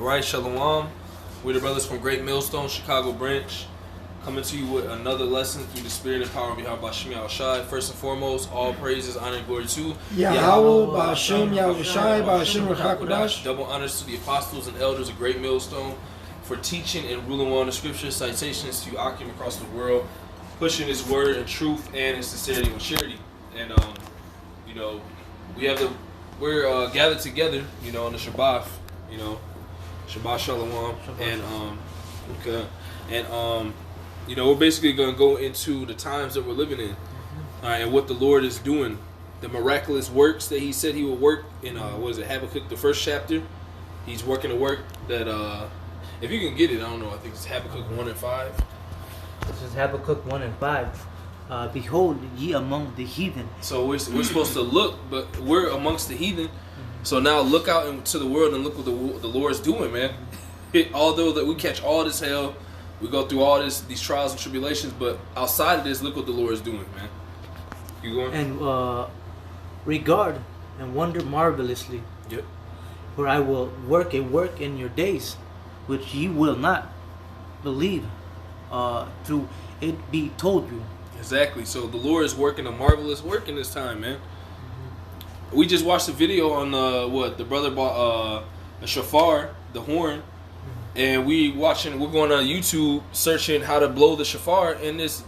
Alright, Shalom. We're the brothers from Great Millstone, Chicago branch, coming to you with another lesson through the spirit and power of Yahweh B'Shem Yahushai. First and foremost, all praises, honor, and glory to Yahweh B'Shem Yahushai B'Shem Ruach. Double honors to the apostles and elders of Great Millstone for teaching and ruling on the scriptures, citations to Akim across the world, pushing his word and truth and in sincerity and charity. And we're gathered together, on the Shabbat, Shabbat Shalom, we're basically gonna go into the times that we're living in, and what the Lord is doing, the miraculous works that He said He would work in. Habakkuk, the first chapter. He's working a work that, if you can get it, I don't know. I think it's Habakkuk 1 and 5. This is Habakkuk 1 and 5. Behold, ye among the heathen. So we're supposed to look, but we're amongst the heathen. So now look out into the world and look what the Lord's doing, man. Although that we catch all this hell, we go through all these trials and tribulations, but outside of this, look what the Lord is doing, man. You going? And regard and wonder marvelously. Yep. For I will work a work in your days, which ye will not believe, through it be told you. Exactly. So the Lord is working a marvelous work in this time, man. We just watched a video on the brother bought a shofar, the horn, and we're going on YouTube searching how to blow the shofar, and this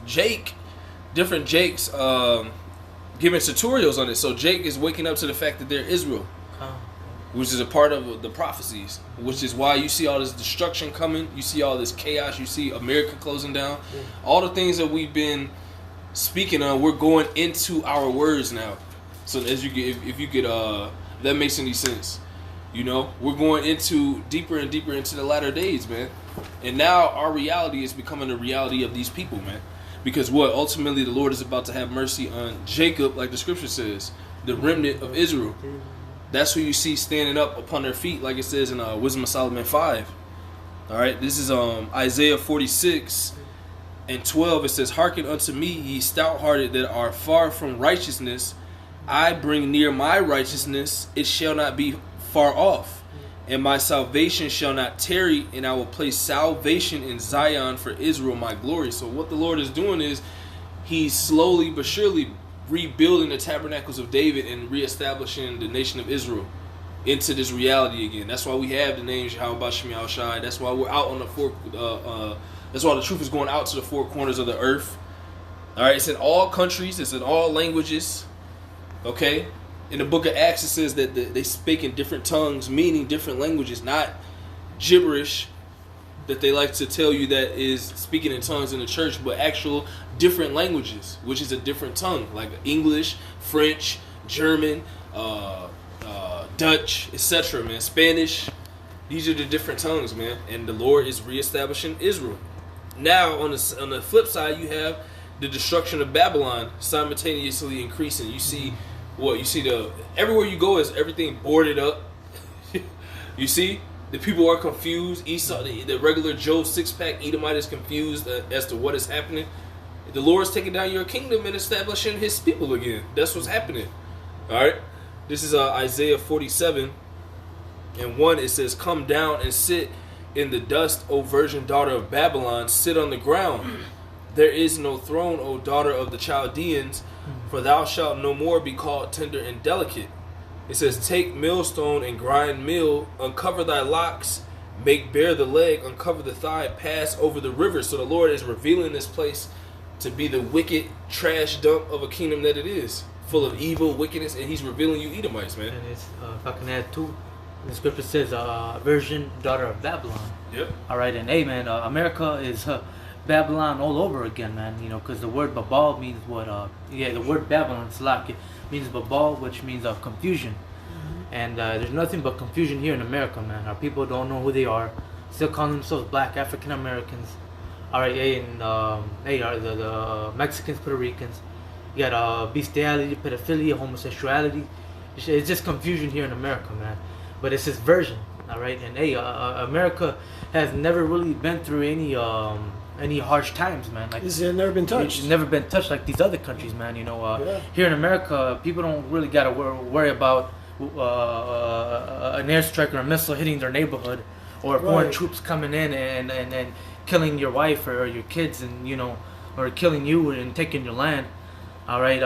different Jakes giving tutorials on it. So Jake is waking up to the fact that they're Israel, which is a part of the prophecies, which is why you see all this destruction coming, you see all this chaos, you see America closing down, all the things that we've been speaking on, we're going into our words now. So if that makes any sense, we're going into deeper and deeper into the latter days, man. And now our reality is becoming the reality of these people, man. Because ultimately the Lord is about to have mercy on Jacob, like the scripture says, the remnant of Israel. That's who you see standing up upon their feet, like it says in Wisdom of Solomon 5. All right, this is Isaiah 46 and 12. It says, "Hearken unto me, ye stout-hearted that are far from righteousness. I bring near my righteousness, it shall not be far off, and my salvation shall not tarry, and I will place salvation in Zion for Israel, my glory." So what the Lord is doing is He's slowly but surely rebuilding the tabernacles of David and reestablishing the nation of Israel into this reality again. That's why we have the name Yahweh B'Shem Yahushai. That's why we're out on the that's why the truth is going out to the four corners of the earth. All right, it's in all countries, it's in all languages. Okay, in the book of Acts it says that they speak in different tongues, meaning different languages, not gibberish that they like to tell you that is speaking in tongues in the church, but actual different languages, which is a different tongue, like English, French, German, Dutch, etc., man, Spanish. These are the different tongues, man, and the Lord is reestablishing Israel. Now, on the flip side, you have the destruction of Babylon simultaneously increasing. You see everywhere you go is everything boarded up. You see, the people are confused. Esau, the regular Joe six-pack Edomite, is confused as to what is happening. The Lord's taking down your kingdom and establishing His people again. That's what's happening. All right. This is Isaiah 47 and 1. It says, "Come down and sit in the dust, O virgin daughter of Babylon. Sit on the ground. There is no throne, O daughter of the Chaldeans, for thou shalt no more be called tender and delicate." It says, "Take millstone and grind meal, uncover thy locks, make bare the leg, uncover the thigh, pass over the river." So the Lord is revealing this place to be the wicked trash dump of a kingdom that it is, full of evil, wickedness, and He's revealing you Edomites, man. And it's, if I can add too, the scripture says, virgin daughter of Babylon. Yep. All right, and hey, man, America is Babylon all over again, man. Because the word Babal means what? The word Babylon, it means Babal, which means confusion. And there's nothing but confusion here in America, man. Our people don't know who they are. Still calling themselves Black African Americans. All right, and the Mexicans, Puerto Ricans. You got bestiality, pedophilia, homosexuality. It's just confusion here in America, man. But it's this version, all right. And America has never really been through any harsh times, man. Like, it's never been touched. It's never been touched like these other countries, man. Here in America, people don't really gotta worry about an airstrike or a missile hitting their neighborhood, or foreign Right. troops coming in and killing your wife or your kids, and or killing you and taking your land. All right,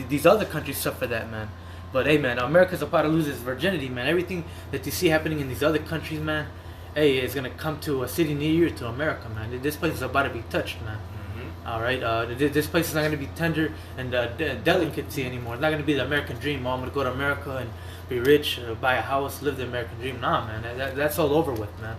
these other countries suffer that, man. But hey, man, America's about to lose its virginity, man. Everything that you see happening in these other countries, man, hey, it's gonna come to a city near you, to America, man. This place is about to be touched, man. All right, this place is not gonna be tender and delicacy anymore. It's not gonna be the American dream. Oh, I'm gonna go to America and be rich, buy a house, live the American dream. Nah, man, that's all over with, man.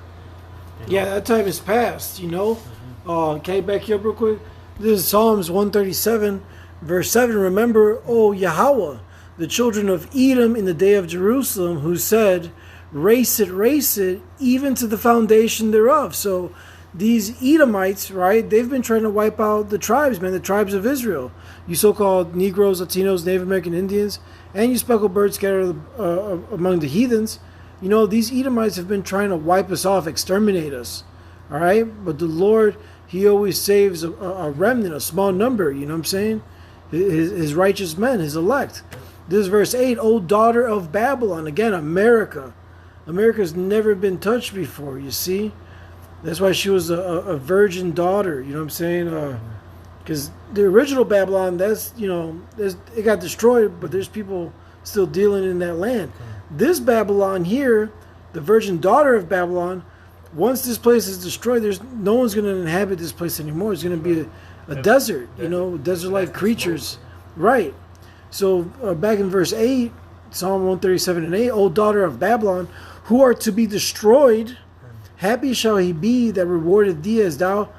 Yeah, that time is past, you know. Can I back you up real quick? This is Psalms 137, verse 7. Remember, O Yahweh, the children of Edom in the day of Jerusalem, who said, race it, even to the foundation thereof. So these Edomites, right, they've been trying to wipe out the tribes, man, the tribes of Israel. You so-called Negroes, Latinos, Native American Indians, and you speckled birds scattered among the heathens. You know, these Edomites have been trying to wipe us off, exterminate us. All right? But the Lord, he always saves a remnant, a small number, you know what I'm saying? His righteous men, his elect. This is verse 8, O daughter of Babylon. Again, America. America's never been touched before, you see? That's why she was a virgin daughter, you know what I'm saying? Because the original Babylon, that's, it got destroyed, but there's people still dealing in that land. This Babylon here, the virgin daughter of Babylon, once this place is destroyed, no one's going to inhabit this place anymore. It's going to be a desert, desert-like creatures. Right. So back in verse 8, Psalm 137 and 8, O daughter of Babylon, who are to be destroyed, happy shall he be that rewarded thee as thou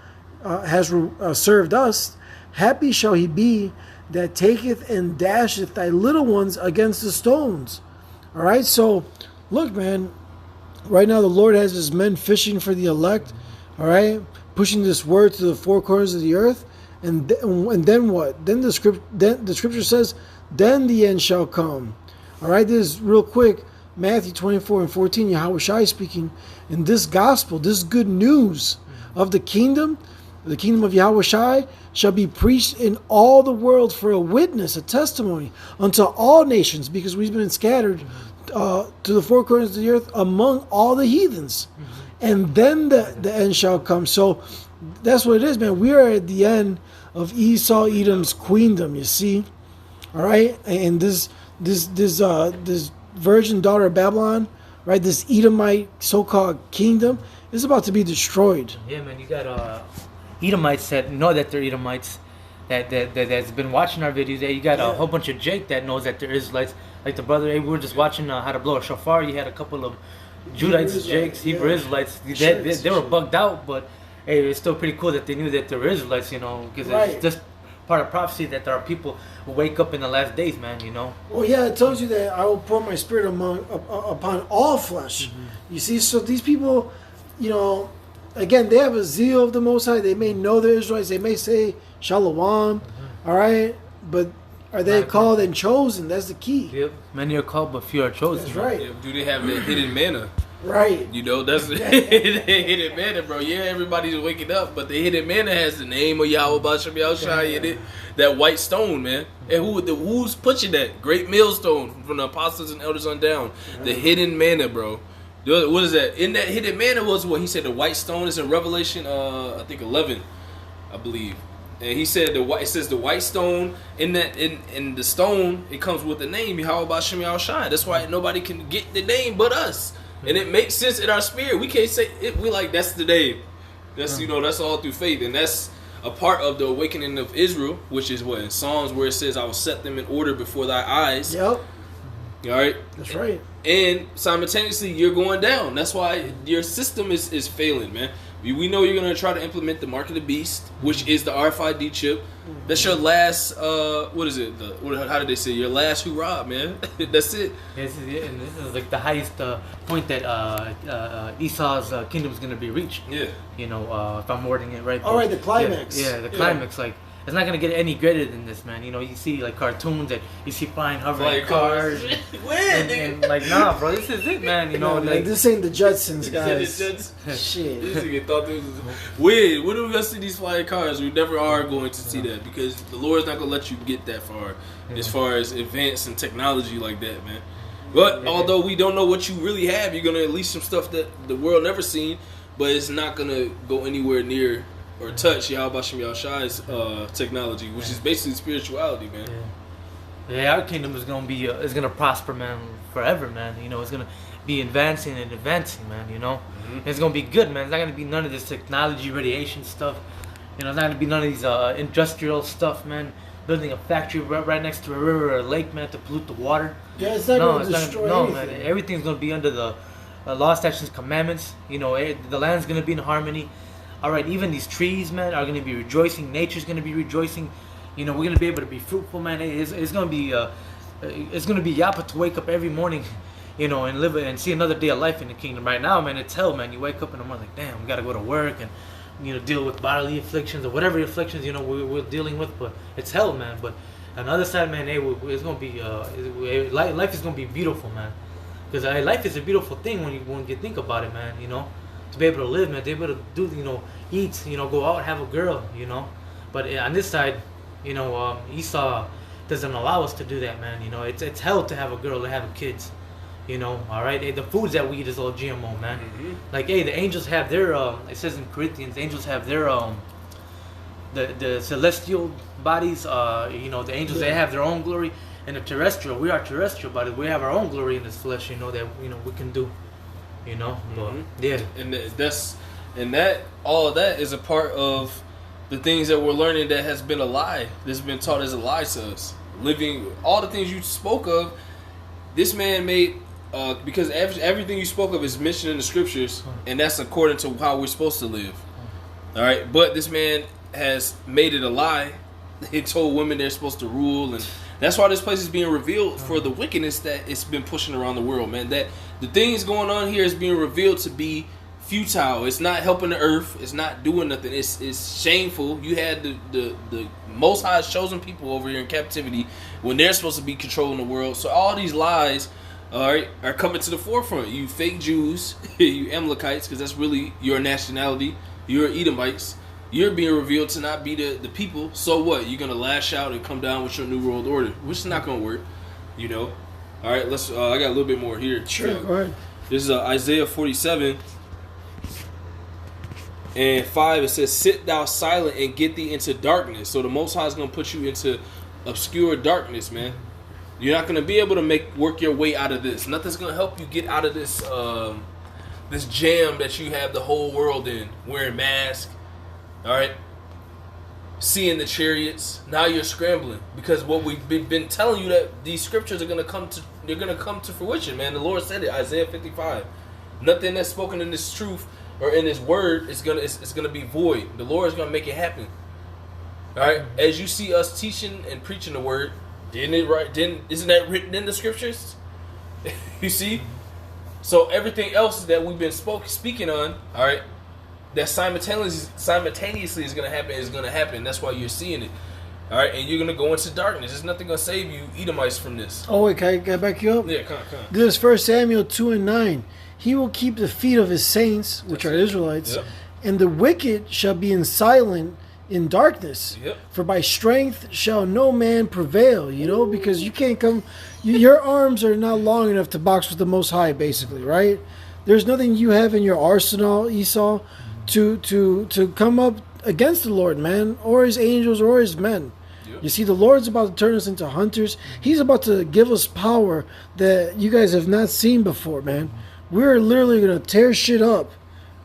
hast served us. Happy shall he be that taketh and dasheth thy little ones against the stones. All right, so look, man, right now the Lord has his men fishing for the elect, all right, pushing this word to the four corners of the earth. And then what? Then the scripture says, then the end shall come. All right, this is real quick. Matthew 24 and 14, Yahweh Shai speaking. In this gospel, this good news of the kingdom of Yahweh Shai shall be preached in all the world for a witness, a testimony unto all nations, because we've been scattered to the four corners of the earth among all the heathens. And then the end shall come. So that's what it is, man. We are at the end of Esau, Edom's queendom, you see. All right? And this virgin daughter of Babylon, right, this Edomite so-called kingdom is about to be destroyed. Yeah, man, you got Edomites that know that they're Edomites, that's been watching our videos. You got a whole bunch of Jake that knows that they're Israelites. Like the brother, we were just watching how to blow a shofar. You had a couple of Judites, Jakes, Hebrew Israelites. They were bugged out, but hey, it's still pretty cool that they knew that they were Israelites, because it's just part of prophecy that there are people who wake up in the last days, man, Well, yeah, it tells you that I will pour my spirit upon all flesh. You see, so these people, again, they have a zeal of the Most High. They may know they're Israelites. They may say Shalom, all right? But are they called and chosen? That's the key. Yep. Many are called, but few are chosen. That's right. Yeah, do they have that hidden manna? Right. That's the hidden manna, bro. Yeah, everybody's waking up, but the hidden manna has the name of Yahweh Bashem Yahushai in it. That white stone, man. And who's pushing that? Great millstone from the apostles and elders on down. The hidden manna, bro. What is that? In that hidden manna was what he said. The white stone is in Revelation, I think 11, I believe. And he said it says the white stone in the stone. It comes with the name Yahweh Bashem Yahushai. That's why nobody can get the name but us. And it makes sense in our spirit. We can't say it. We like that's the name. That's that's all through faith, and that's a part of the awakening of Israel, which is what in Psalms where it says, "I will set them in order before thy eyes." Yep. All right. That's right. And simultaneously, you're going down. That's why your system is failing, man. We know you're going to try to implement the mark of the beast, which is the RFID chip. That's your last, what is it? How did they say? Your last hurrah, man. That's it. This is it, and this is like the highest point that Esau's kingdom is going to be reached. Yeah. If I'm wording it right. All right, the climax. Yeah, the climax. Like, it's not going to get any greater than this, man. You see like cartoons that you see flying, hovering cars. and like, nah, bro, this is it, man. Like this ain't the Jetsons, guys. Shit. This nigga thought this was weird. When are we gonna see these flying cars? We never are going to see that because the Lord's not gonna let you get that far as advanced in technology like that, man. But although we don't know what you really have, you're gonna unleash some stuff that the world never seen, but it's not gonna go anywhere near or touch Yahweh Shem Yahshai's technology, which is basically spirituality, man. Yeah, our kingdom is gonna prosper, man, forever, man. You know, it's gonna be advancing and advancing, man. You know, it's gonna be good, man. It's not gonna be none of this technology, radiation stuff. You know, it's not gonna be none of these industrial stuff, man. Building a factory right next to a river or a lake, man, to pollute the water. Yeah, it's not gonna destroy anything. Man, everything's gonna be under the law, statutes, commandments. You know, the land's gonna be in harmony. All right, even these trees, man, are gonna be rejoicing. Nature's gonna be rejoicing. You know, we're gonna be able to be fruitful, man. It's gonna be yappa to wake up every morning, you know, and live and see another day of life in the kingdom. Right now, man, it's hell, man. You wake up in the morning like, damn, we gotta go to work and, you know, deal with bodily afflictions or whatever afflictions, you know, we're dealing with. But it's hell, man. But on the other side, man, it's gonna be life is gonna be beautiful, man. Because life is a beautiful thing when you think about it, man. You know, to be able to live, man, to be able to do, you know, eat, you know, go out, have a girl, you know. But on this side, you know, Esau doesn't allow us to do that, man. You know, it's hell to have a girl, to have kids. You know, all right. The foods that we eat is all GMO, man. Like, hey, the angels have their. It says in Corinthians, angels have their the celestial bodies. You know, the angels they have their own glory, and the terrestrial. We are terrestrial bodies. We have our own glory in this flesh. You know that we can do. You know, but yeah. And all of that is a part of the things that we're learning that has been a lie. This has been taught as a lie to us. Living all the things you spoke of, this man made. Because everything you spoke of is mentioned in the scriptures, and that's according to how we're supposed to live. All right, but this man has made it a lie. He told women they're supposed to rule, and that's why this place is being revealed for the wickedness that it's been pushing around the world, man. That the things going on here is being revealed to be futile. It's not helping the earth. It's not doing nothing. It's shameful. You had the Most High's chosen people over here in captivity when they're supposed to be controlling the world. So all these lies. All right, are coming to the forefront. You fake Jews, you Amalekites, because that's really your nationality. You're Edomites. You're being revealed to not be the people. So what? You're gonna lash out and come down with your new world order, which is not gonna work. You know. All right, let's. I got a little bit more here. Sure. Go ahead. This is Isaiah 47 and 5. It says, "Sit thou silent and get thee into darkness." So the Most High is gonna put you into obscure darkness, man. You're not gonna be able to work your way out of this. Nothing's gonna help you get out of this this jam that you have the whole world in. Wearing masks, all right. Seeing the chariots. Now you're scrambling because what we've been telling you that these scriptures are gonna come to fruition, man. The Lord said it, Isaiah 55. Nothing that's spoken in this truth or in His word is gonna be void. The Lord is gonna make it happen. All right. As you see us teaching and preaching the word. Isn't that written in the scriptures? You see? So everything else that we've been speaking on, all right, that simultaneously is going to happen. That's why you're seeing it. All right, and you're going to go into darkness. There's nothing going to save you, Edomites, from this. Oh, wait, can I back you up? Yeah, come on. This is 1 Samuel 2:9. He will keep the feet of his saints, which are Israelites, and the wicked shall be in darkness. For by strength shall no man prevail, you know, because you can't come, your arms are not long enough to box with the Most High, basically, right? There's nothing you have in your arsenal, Esau, to come up against the Lord, man, or His angels or His men. You see, the Lord's about to turn us into hunters. He's about to give us power that you guys have not seen before, man. We're literally going to tear shit up.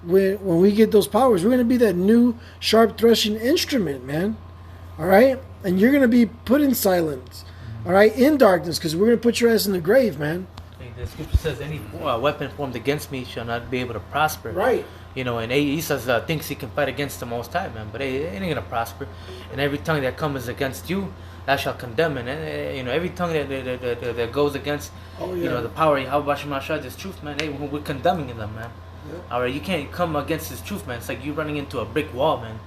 When we get those powers, we're going to be that new sharp threshing instrument, man. All right? And you're going to be put in silence. All right? In darkness, because we're going to put your ass in the grave, man. The scripture says any weapon formed against me shall not be able to prosper. Right. You know, and Esau thinks he can fight against the Most High, man. But it ain't going to prosper. And every tongue that comes against you, thou shalt condemn. And, you know, every tongue that goes against, you know, the power of Yahweh Shem Yahshai, this truth, man, we're condemning them, man. All right, you can't come against this truth, man. It's like you running into a brick wall, man.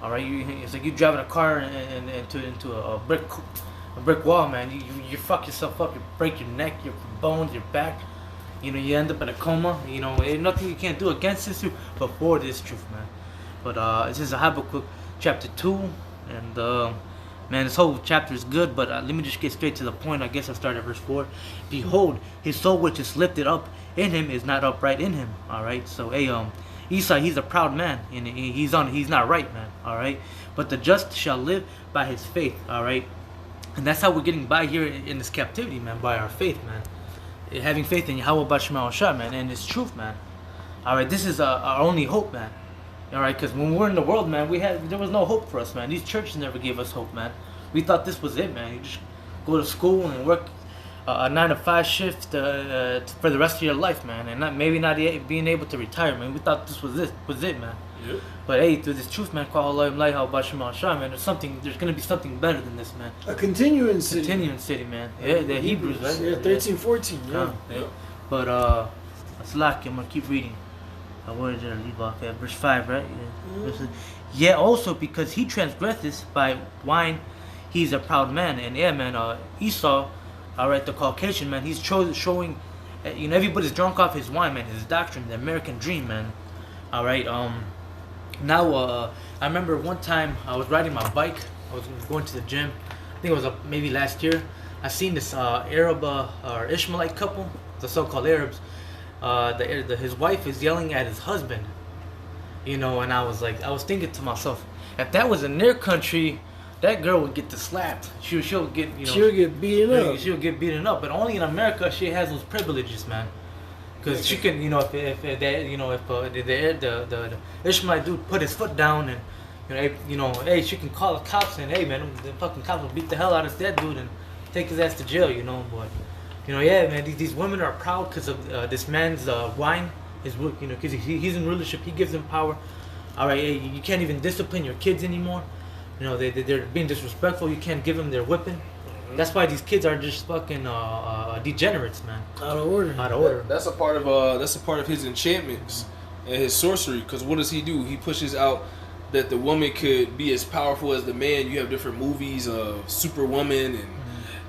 All right, it's like you driving a car into a brick wall, man. You fuck yourself up. You break your neck, your bones, your back. You know, you end up in a coma. You know, there's nothing you can't do against this truth, but for this truth, man. But this is Habakkuk chapter 2 and Man, this whole chapter is good, but let me just get straight to the point. I guess I'll start at verse 4. Behold, his soul which is lifted up in him is not upright in him. All right. So, Esau, he's a proud man, and he's not right, man. All right. But the just shall live by his faith. All right. And that's how we're getting by here in this captivity, man, by our faith, man. Having faith in Yahweh Bashar Shah, man, and it's truth, man. All right. This is our only hope, man. All right, because when we're in the world, man, there was no hope for us, man. These churches never gave us hope, man. We thought this was it, man. You just go to school and work a 9-to-5 shift for the rest of your life, man, and not being able to retire, man. We thought this was it, man. Yep. But hey, through this truth, man, man, there's gonna be something better than this, man. A continuing city. Continuing city, man. Yeah, the Hebrews, right? Yeah, 13, 14. Yeah. But it's lucky. I'm gonna keep reading. Where did I leave off at? Verse 5, right? Yeah. Yet also because he transgresseth by wine, he's a proud man. And yeah, man, Esau, all right, the Caucasian man, he's showing, everybody's drunk off his wine, man, his doctrine, the American dream, man. All right. Now, I remember one time I was riding my bike. I was going to the gym. I think it was maybe last year. I seen this Arab or Ishmaelite couple, the so-called Arabs. His wife is yelling at his husband, and I was thinking to myself, if that was in their country, that girl would get slapped. She'll get she'll get beaten up. She'll get beaten up. But only in America she has those privileges, man. Because she can, if the Ishmaelite dude put his foot down and hey, she can call the cops and hey, man, the fucking cops will beat the hell out of that dude and take his ass to jail, but. Yeah, man, these women are proud because of this man's wine, because he's in rulership, he gives them power. All right, hey, you can't even discipline your kids anymore. They're being disrespectful. You can't give them their whipping. That's why these kids are just fucking degenerates, man. Out of order. That's a part of his enchantments and his sorcery. Because what does he do? He pushes out that the woman could be as powerful as the man. You have different movies of Superwoman and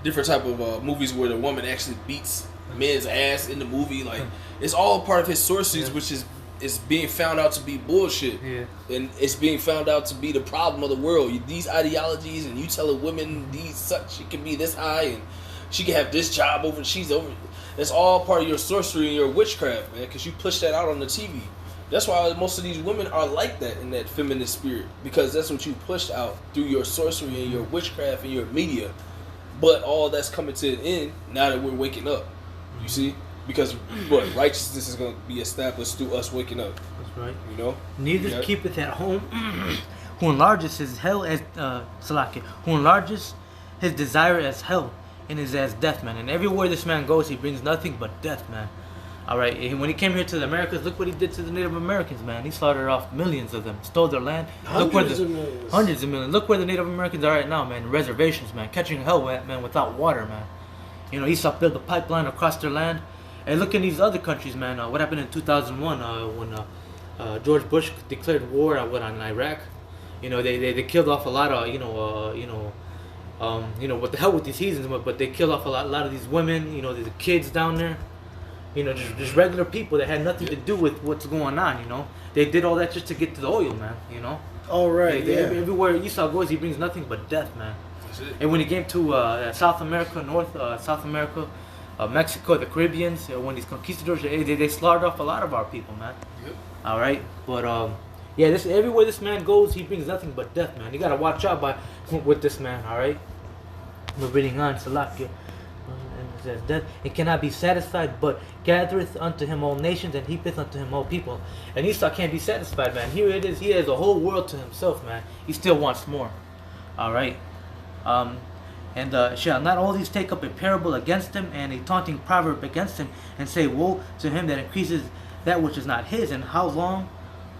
different type of movies where the woman actually beats men's ass in the movie. Like, it's all part of his sorceries, which is being found out to be bullshit. Yeah. And it's being found out to be the problem of the world. These ideologies, and you tell a woman she can be this high and she can have this job she's over. It's all part of your sorcery and your witchcraft, man, because you push that out on the TV. That's why most of these women are like that in that feminist spirit, because that's what you pushed out through your sorcery and your witchcraft and your media. But all that's coming to an end now that we're waking up. You see? Because righteousness is going to be established through us waking up. That's right. Neither keepeth at home who enlarges his hell as who enlarges his desire as hell and is as death, man. And everywhere this man goes, he brings nothing but death, man. All right. When he came here to the Americas, look what he did to the Native Americans, man. He slaughtered off millions of them, stole their land. Hundreds of millions. Look where the Native Americans are right now, man. Reservations, man. Catching hell, man, without water, man. Esau built a pipeline across their land. And look in these other countries, man. What happened in 2001 when George Bush declared war on Iraq? They killed off a lot of what the hell with these heathens, but they killed off a lot of these women. The kids down there. Just regular people that had nothing to do with what's going on. They did all that just to get to the oil, man. All right. Everywhere Esau goes, he brings nothing but death, man. And when he came to South America, South America. Mexico, the Caribbeans, when these conquistadors, they slaughtered off a lot of our people, man. Yep. All right, but everywhere this man goes, he brings nothing but death, man. You gotta watch out with this man. All right, we're reading on Salakia, and it says, "Death it cannot be satisfied, but gathereth unto him all nations, and heapeth unto him all people." And Esau can't be satisfied, man. Here it is. He has a whole world to himself, man. He still wants more. All right. And shall not all these take up a parable against him, and a taunting proverb against him, and say, woe to him that increases that which is not his, and how long,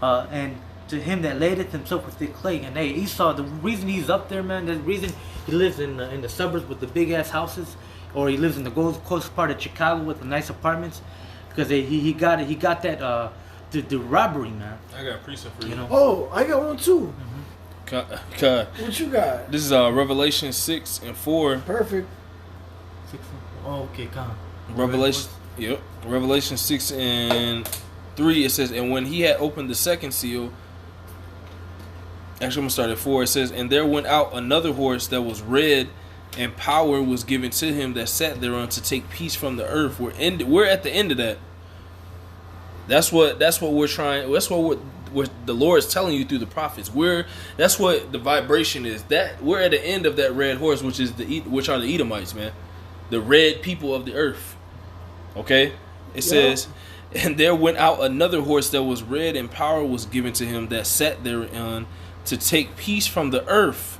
and to him that ladeth himself with the clay. And hey, Esau, the reason he's up there, man, the reason he lives in the suburbs with the big ass houses, or he lives in the Gold Coast part of Chicago with the nice apartments, because he got that the robbery, man. I got a precept for you. Oh, I got one too. What you got? This is Revelation 6:4. Perfect. 6. Oh, okay, come. Revelation 6:3. It says, and when he had opened the second seal, Actually, I'm going to start at 4. It says, "And there went out another horse that was red, and power was given to him that sat thereon to take peace from the earth." We're at the end of that. That's what we're trying. That's what the Lord is telling you through the prophets. That's what the vibration is. That we're at the end of that red horse, which are the Edomites, man, the red people of the earth. Okay, it says, "And there went out another horse that was red, and power was given to him that sat thereon to take peace from the earth,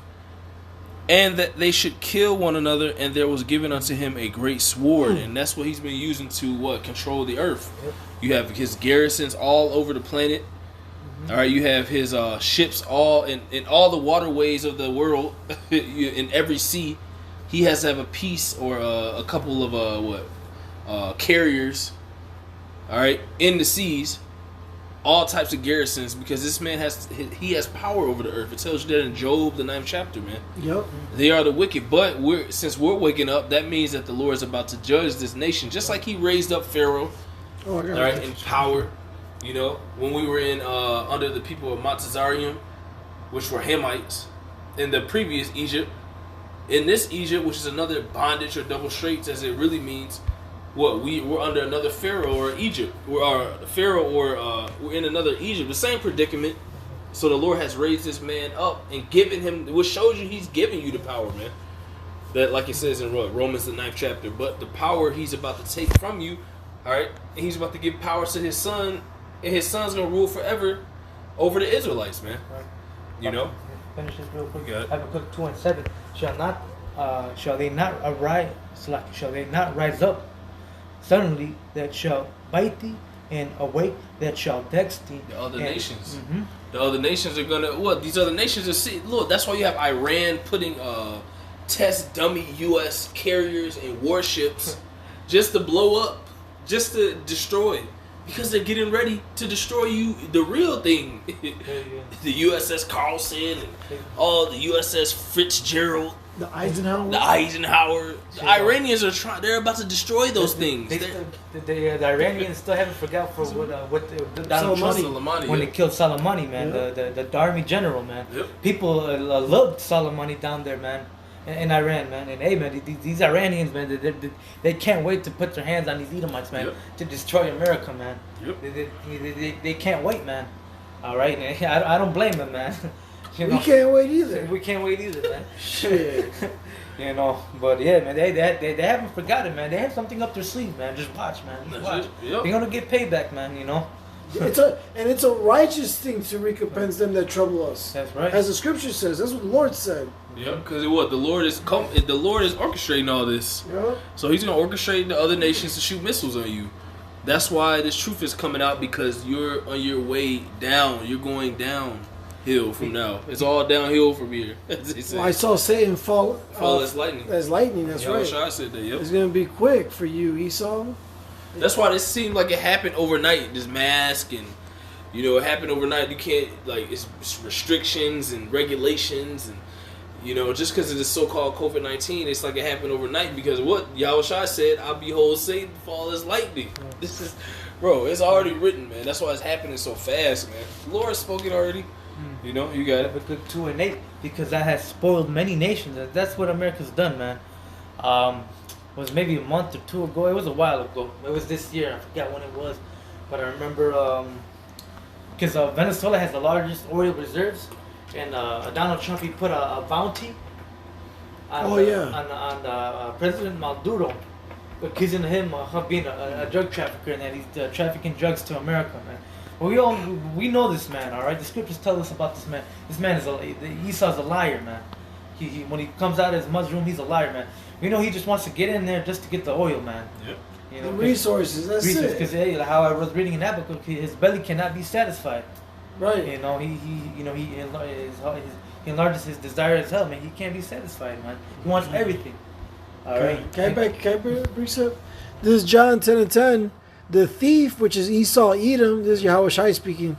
and that they should kill one another. And there was given unto him a great sword." And that's what he's been using to control the earth. Yep. You have his garrisons all over the planet. All right, you have his ships all in all the waterways of the world, in every sea. He has to have a piece or a couple of carriers. All right, in the seas, all types of garrisons, because this man has power over the earth. It tells you that in Job, the 9th chapter, man. Yep. They are the wicked, but since we're waking up, that means that the Lord is about to judge this nation, just like He raised up Pharaoh. All right, in power. You know, when we were in under the people of Montezarium, which were Hamites, in the previous Egypt, in this Egypt, which is another bondage or double straits, as it really means, we're under another Pharaoh or Egypt, we're in another Egypt, the same predicament. So the Lord has raised this man up and given him, which shows you He's giving you the power, man. That, like it says in Romans the 9th chapter, but the power He's about to take from you. All right, and He's about to give power to His Son, and His Son's gonna rule forever over the Israelites, man. Right. You know. Finish this real quick. Habakkuk 2:7. Shall they not arise? Shall they not rise up suddenly that shall bite thee, and awake that shall vex thee? The other nations. Mm-hmm. The other nations are gonna. These other nations are see. Look, that's why you have Iran putting test dummy U.S. carriers and warships just to blow up. Just to destroy, because they're getting ready to destroy you. The real thing, the USS Carlson and all the USS Fitzgerald, the Eisenhower. The Iranians are trying. They're about to destroy those things. The Iranians still haven't forgot for what Donald Trump when they killed Soleimani, man. Yep. The army general, man. Yep. People loved Soleimani down there, man. In Iran, man, and hey, man, these Iranians, man, they can't wait to put their hands on these Edomites, man, to destroy America, man. Yep. They can't wait, man. All right, I don't blame them, man. You know? We can't wait either. We can't wait either, man. Shit. You know, but yeah, man, they haven't forgotten, man. They have something up their sleeve, man. Just watch, man. Just watch. Yep. They're gonna get payback, man. You know. It's a righteous thing to recompense them that trouble us. That's right. As the scripture says, that's what the Lord said. Yeah, because the Lord is orchestrating all this. Yeah. So He's gonna orchestrate the other nations to shoot missiles on you. That's why this truth is coming out, because you're on your way down. You're going downhill from now. It's all downhill from here. Well, I saw Satan fall as lightning. As lightning. That's right. I said that. Yep. It's gonna be quick for you, Esau. That's why this seemed like it happened overnight. This mask and it happened overnight. You can't it's restrictions and regulations and. Just because of the so-called COVID-19, it's like it happened overnight, because what Yahushua said, "I behold Satan fall as lightning." This is, it's already written, man. That's why it's happening so fast, man. The Lord spoke it already. You got it. Habakkuk 2:8, because that has spoiled many nations. That's what America's done, man. It was maybe a month or two ago. It was a while ago. It was this year. I forgot when it was, but I remember because Venezuela has the largest oil reserves. And Donald Trump, he put a bounty on President Maduro, accusing him of being a drug trafficker and that he's trafficking drugs to America, man. Well, we know this man, all right? The scriptures tell us about this man. This man Esau's a liar, man. He when he comes out of his mushroom, he's a liar, man. We know he just wants to get in there just to get the oil, man. Yep. The resources, that's it. Because how I was reading in Habakkuk, his belly cannot be satisfied. Right. He enlarges his desire as hell, man. He can't be satisfied, man. He wants everything. All right. Can I precept? This is John 10:10. The thief, which is Esau Edom, this is Yahushua speaking.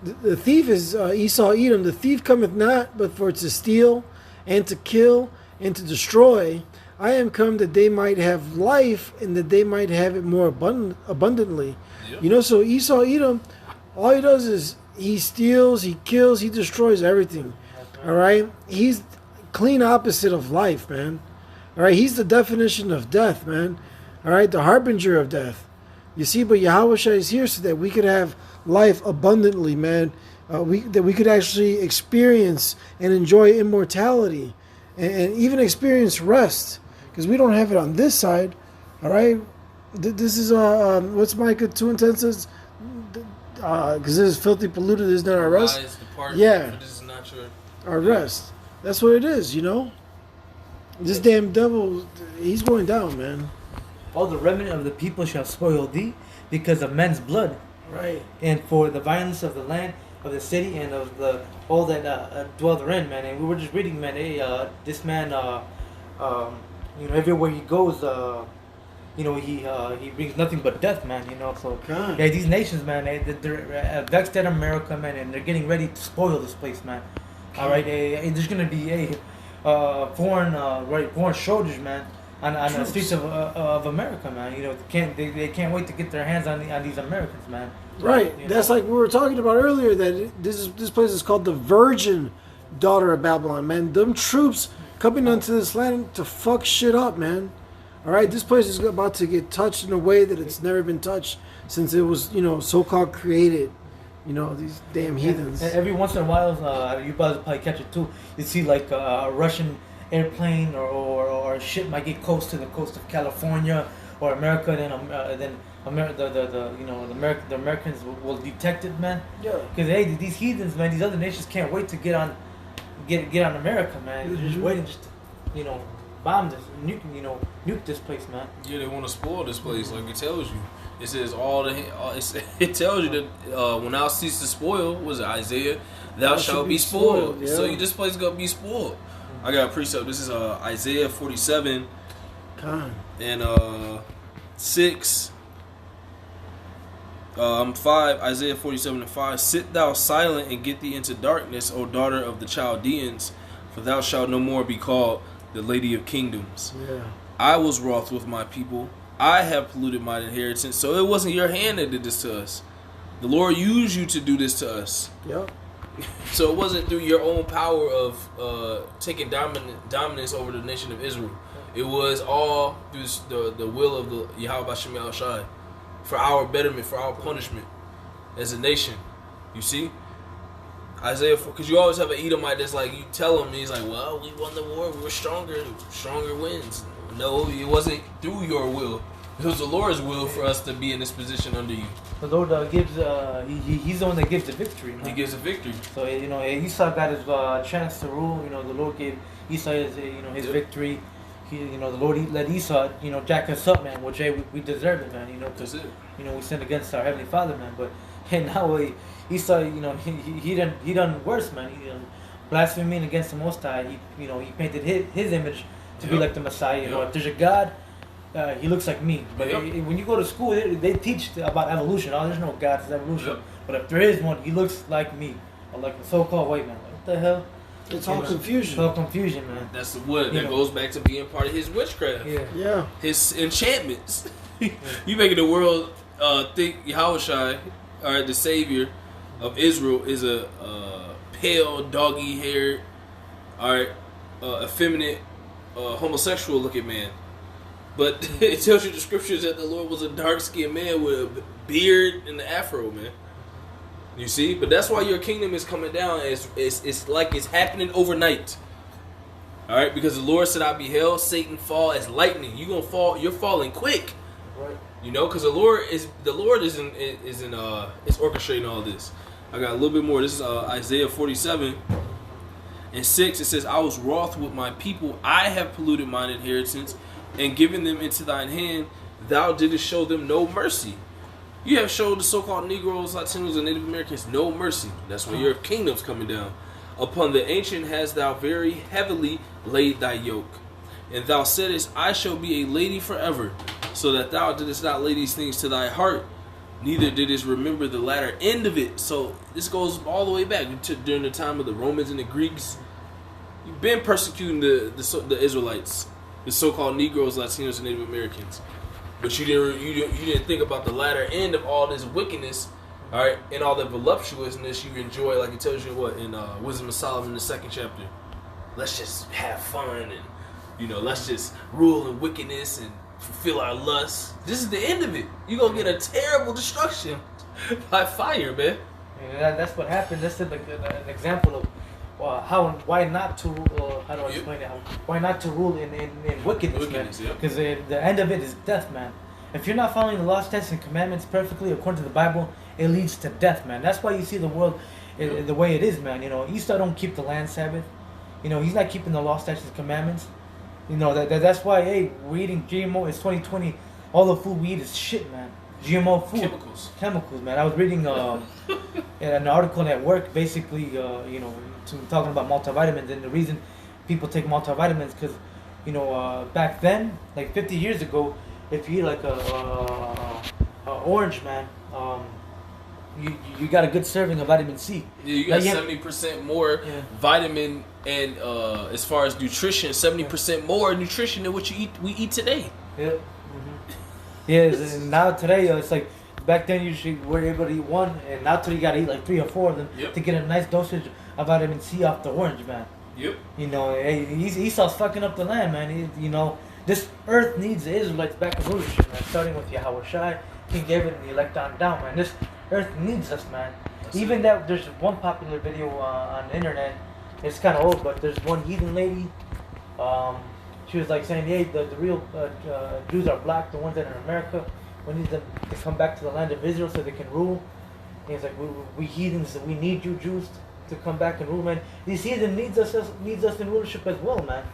The thief is Esau Edom. The thief cometh not, but for to steal, and to kill, and to destroy. I am come that they might have life, and that they might have it more abundantly. Yep. So Esau Edom, all he does is he steals, he kills, he destroys everything. All right, he's clean opposite of life, man. All right, he's the definition of death, man. All right, the harbinger of death. You see, but Yahweh is here so that we could have life abundantly, man. That we could actually experience and enjoy immortality, and even experience rest, because we don't have it on this side. All right, this is what's Micah 2:10 says, because this is filthy, polluted. This is not our rest. Yeah, this is not your our rest. That's what it is, you know. This damn devil, he's going down, man. All the remnant of the people shall spoil thee because of men's blood. Right. And for the violence of the land, of the city, and of the all that dwell therein, man. And we were just reading, man. Hey, this man, everywhere he goes, he brings nothing but death, man. You know, so God. yeah, these nations, man, they're vexed at America, man, and they're getting ready to spoil this place, man. All right, there's gonna be foreign shoulders, man, on the streets of America, man. You know, they can't wait to get their hands on these Americans, man. Right. You That's know? like we were talking about earlier, that this place is called the virgin daughter of Babylon, man. Them troops coming onto this land to fuck shit up, man. All right, this place is about to get touched in a way that it's never been touched since it was, so-called created. You know, these damn heathens. And every once in a while, you guys probably catch it too. You see like a Russian airplane or ship might get close to the coast of California or America. Then the Americans will detect it, man. Yeah. Because hey, these heathens, man, these other nations can't wait to get on America, man. They're just waiting just to, bomb this, nuke this place, man. Yeah, they want to spoil this place, like it tells you. It says it tells you that when thou cease to spoil, was it Isaiah? Thou shalt be spoiled. Yeah. So this place is gonna be spoiled. I got a precept. This is Isaiah 47 and 6. 5. Isaiah 47 and 5. Sit thou silent and get thee into darkness, O daughter of the Chaldeans, for thou shalt no more be called the Lady of Kingdoms. Yeah. I was wroth with my people. I have polluted my inheritance. So it wasn't your hand that did this to us. The Lord used you to do this to us. Yep. So it wasn't through your own power of taking dominance over the nation of Israel. It was all through the will of the Yahweh Bashem Yahushai, for our betterment, for our punishment as a nation. You see? Isaiah, because you always have an Edomite that's like, you tell him, he's like, well, we won the war, we were stronger wins. No, it wasn't through your will. It was the Lord's will for us to be in this position under you. The Lord gives, he's the one that gives the victory, man. He gives a victory. So, Esau got his chance to rule. The Lord gave Esau his victory. The Lord let Esau, jack us up, man, which, hey, we deserve it, man, because, we sinned against our Heavenly Father, man. But, hey, now Esau, he done worse, man. He done blaspheming against the Most High. He painted his image to be like the Messiah. If there's a God, he looks like me. But when you go to school, they teach about evolution. Oh, there's no God, it's evolution. But if there is one, he looks like me, or like the so-called white man. Like, what the hell? It's all confusion. It's all confusion, man. That's what that goes back to being part of his witchcraft. Yeah. His enchantments. You making the world think Yahushai, all right, the Savior of Israel, is a pale, doggy-haired, all right, effeminate, homosexual looking man. But it tells you the scriptures that the Lord was a dark-skinned man with a beard and an afro, man. You see? But that's why your kingdom is coming down. It's like it's happening overnight. All right? Because the Lord said, I beheld Satan fall as lightning. You're going to fall. You're falling quick. Right. Because the Lord is orchestrating all this. I got a little bit more. This is Isaiah 47 and 6. It says, I was wroth with my people. I have polluted mine inheritance and given them into thine hand. Thou didst show them no mercy. You have showed the so-called Negroes, Latinos, and Native Americans no mercy. That's when your kingdom's coming down. Upon the ancient hast thou very heavily laid thy yoke. And thou saidest, I shall be a lady forever, so that thou didst not lay these things to thy heart, neither didst remember the latter end of it. So this goes all the way back to during the time of the Romans and the Greeks. You've been persecuting the Israelites, the so-called Negroes, Latinos, and Native Americans. But you didn't think about the latter end of all this wickedness All right, in all the voluptuousness you enjoy, like it tells you what in Wisdom of Solomon, the 2nd chapter. Let's just have fun and let's just rule in wickedness and fulfill our lusts. This is the end of it. You're gonna get a terrible destruction by fire, man. Yeah, that's what happened. That's an example of why not to how do I explain it? Why not to rule in wickedness, man? Because the end of it is death, man. If you're not following the law, statutes, and commandments perfectly according to the Bible, it leads to death, man. That's why you see the world the way it is, man. Esau don't keep the land Sabbath. He's not keeping the law, statutes, and commandments. That's why, hey, we're eating GMO. It's 2020. All the food we eat is shit, man. GMO food. Chemicals, man. I was reading an article at work, basically, talking about multivitamins, and the reason people take multivitamins because, back then, like 50 years ago, if you eat like a orange, man, you got a good serving of vitamin C. Yeah, you got 70% more vitamin and as far as nutrition, 70% more nutrition than what we eat today. Yeah. Mm-hmm. Yeah, and now today it's like back then you were able to eat one, and now today you got to eat like 3 or 4 of them to get a nice dosage of vitamin C off the orange, man. Yep. Esau's fucking up the land, man. This earth needs the Israelites back in rulership, man. Starting with Yahweh Shai, King David, and the elect on down, man. This earth needs us, man. Even that, there's one popular video on the internet. It's kind of old, but there's one heathen lady. She was like saying, "Hey, the real Jews are black. The ones that are in America. We need them to come back to the land of Israel so they can rule." And he's like, "We heathens, we need you Jews to come back and rule, man. These heathen needs us in rulership as well, man.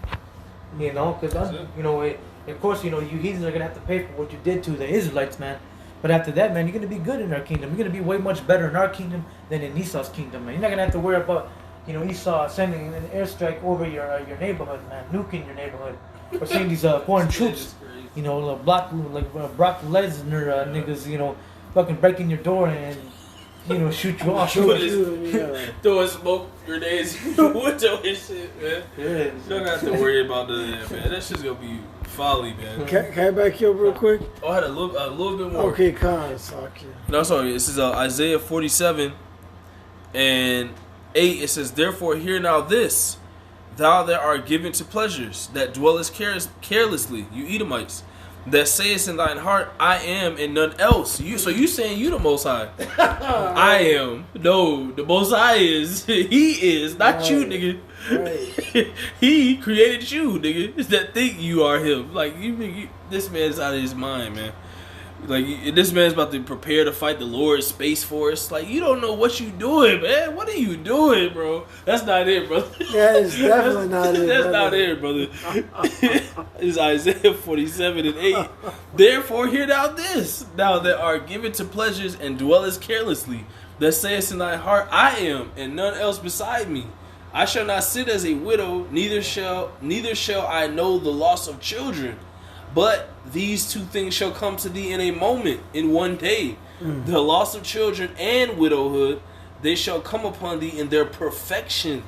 Because of course, you heathens are gonna have to pay for what you did to the Israelites, man. But after that, man, you're gonna be good in our kingdom. You're gonna be way much better in our kingdom than in Esau's kingdom, man. You're not gonna have to worry about, Esau sending an airstrike over your neighborhood, man, nuking your neighborhood, or seeing these foreign troops, like Brock Lesnar niggas, fucking breaking your door and shoot you off. Throwing smoke grenades in the window and shit, man. Yeah, you don't have to worry about none of that, man. That shit's gonna be folly, man. Can I back you up real quick? Oh, I had a little bit more. Okay, okay. No, sorry. This is Isaiah 47 and 8. It says, "Therefore hear now this, thou that art given to pleasures, that dwellest carelessly, you Edomites, that sayest in thine heart, I am and none else." So you saying you the Most High? I am. No, the Most High is. He is, not you, nigga. Right. He created you, nigga. It's that think you are him. Like this man's out of his mind, man. Like this man's about to prepare to fight the Lord's Space Force. Like you don't know what you doing, man. What are you doing, bro? That's not it, brother. Yeah, it's definitely not it. That's not it, brother. It's Isaiah 47 and 8. "Therefore hear thou this, thou that art given to pleasures and dwellest carelessly, that sayest in thy heart, I am, and none else beside me. I shall not sit as a widow, neither shall I know the loss of children. But these 2 things shall come to thee in a moment, in one day. The loss of children and widowhood, they shall come upon thee in their perfection."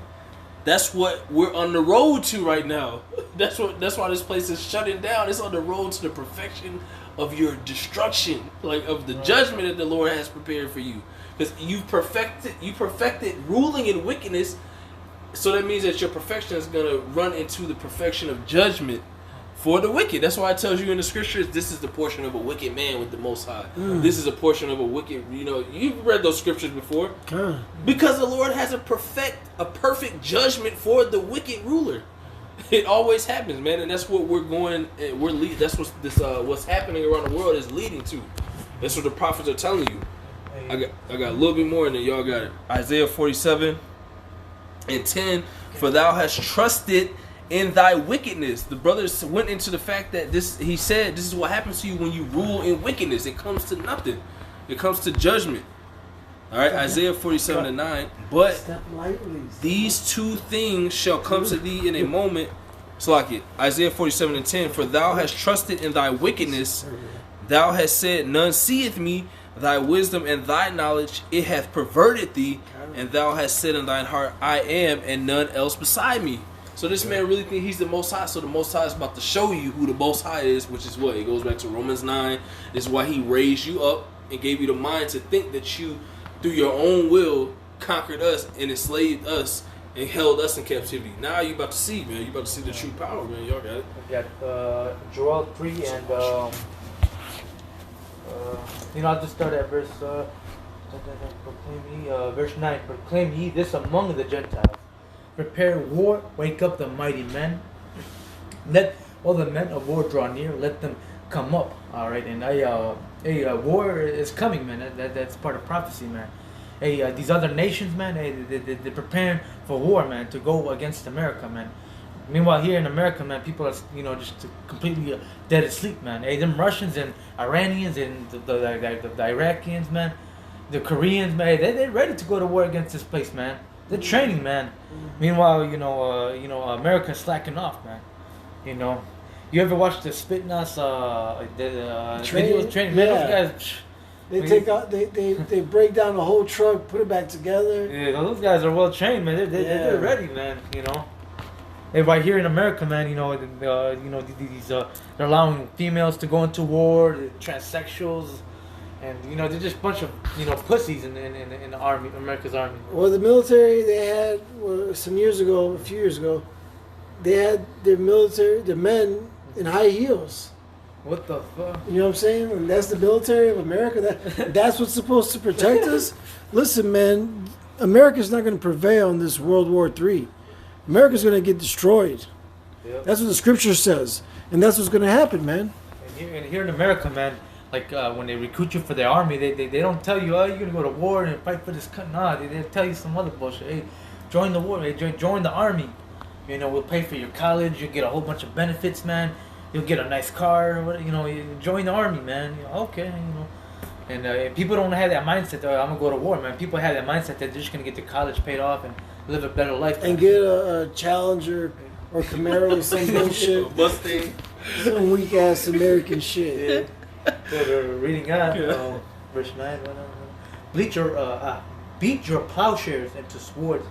That's what we're on the road to right now. That's why this place is shutting down. It's on the road to the perfection of your destruction, like of the judgment that the Lord has prepared for you. Because you perfected ruling in wickedness, so that means that your perfection is gonna run into the perfection of judgment for the wicked. That's why it tells you in the scriptures, this is the portion of a wicked man with the Most High. This is a portion of a wicked, you've read those scriptures before. Because the Lord has a perfect judgment for the wicked ruler. It always happens, man, and that's what that's what's happening around the world is leading to. That's what the prophets are telling you. I got a little bit more, and then y'all got it. Isaiah 47 and 10. "For thou hast trusted in thy wickedness." The brothers went into the fact that he said this is what happens to you when you rule in wickedness. It comes to nothing. It comes to judgment. All right, Isaiah 47 and 9. "But these 2 things shall come to thee in a moment." So like it. Isaiah 47 and 10. "For thou hast trusted in thy wickedness. Thou hast said, none seeth me. Thy wisdom and thy knowledge, it hath perverted thee. And thou hast said in thine heart, I am, and none else beside me." So this man really think he's the Most High. So the Most High is about to show you who the Most High is, which is what? It goes back to Romans 9. This is why he raised you up and gave you the mind to think that you through your own will, conquered us and enslaved us and held us in captivity. Now you about to see, man. You about to see the true power, man. Y'all got it. We got Joel 3 and I'll just start at verse verse 9. Proclaim ye this among the Gentiles. Prepare war, wake up the mighty men. Let all the men of war draw near. Let them come up. All right, and war is coming, man. That's part of prophecy, man. These other nations, man, they're preparing for war, man, to go against America, man. Meanwhile, here in America, man, people are, just completely dead asleep, man. Them Russians and Iranians and the Iraqians, man, the Koreans, man, they're ready to go to war against this place, man. They're training, man. Meanwhile, America's slacking off, man. You ever watch the Spitnas, videos training? Man, those guys. They take out, they break down the whole truck, put it back together. Yeah, those guys are well trained, man. They're ready, man. And right here in America, man, they're allowing females to go into war, the transsexuals, and they're just a bunch of pussies in the army, America's army. Well, the military they had a few years ago, they had their men in high heels. What the fuck? You know what I'm saying? And that's the military of America. That's what's supposed to protect us. Listen, man, America's not going to prevail in this World War III. America's going to get destroyed. Yep. That's what the scripture says, and that's what's going to happen, man. And here in America, man, like when they recruit you for their army, they don't tell you, you're going to go to war and fight for this country. Nah, they tell you some other bullshit. Hey, join the war. Hey, join the army. We'll pay for your college. You'll get a whole bunch of benefits, man. You'll get a nice car. You join the army, man. Okay, And people don't have that mindset. I'm gonna go to war, man. People have that mindset that they're just gonna get their college paid off and live a better life. And get a Challenger or Camaro or some bullshit. Mustang. Some weak ass American shit. Yeah. So they're reading on verse 9. Beat your plowshares into swords,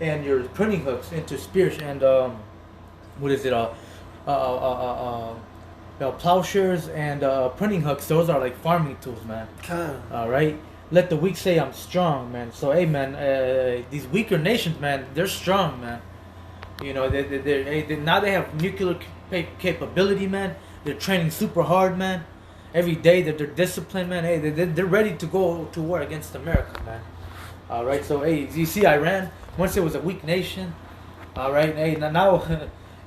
and your pruning hooks into spears, and plowshares and pruning hooks. Those are like farming tools, man. All right. Let the weak say I'm strong, man. So hey, man, these weaker nations, man, they're strong, man. Now they have nuclear capability, man. They're training super hard, man. Every day they're disciplined, man. Hey, they're ready to go to war against America, man. All right. So hey, you see, Iran once it was a weak nation. All right. Hey, now.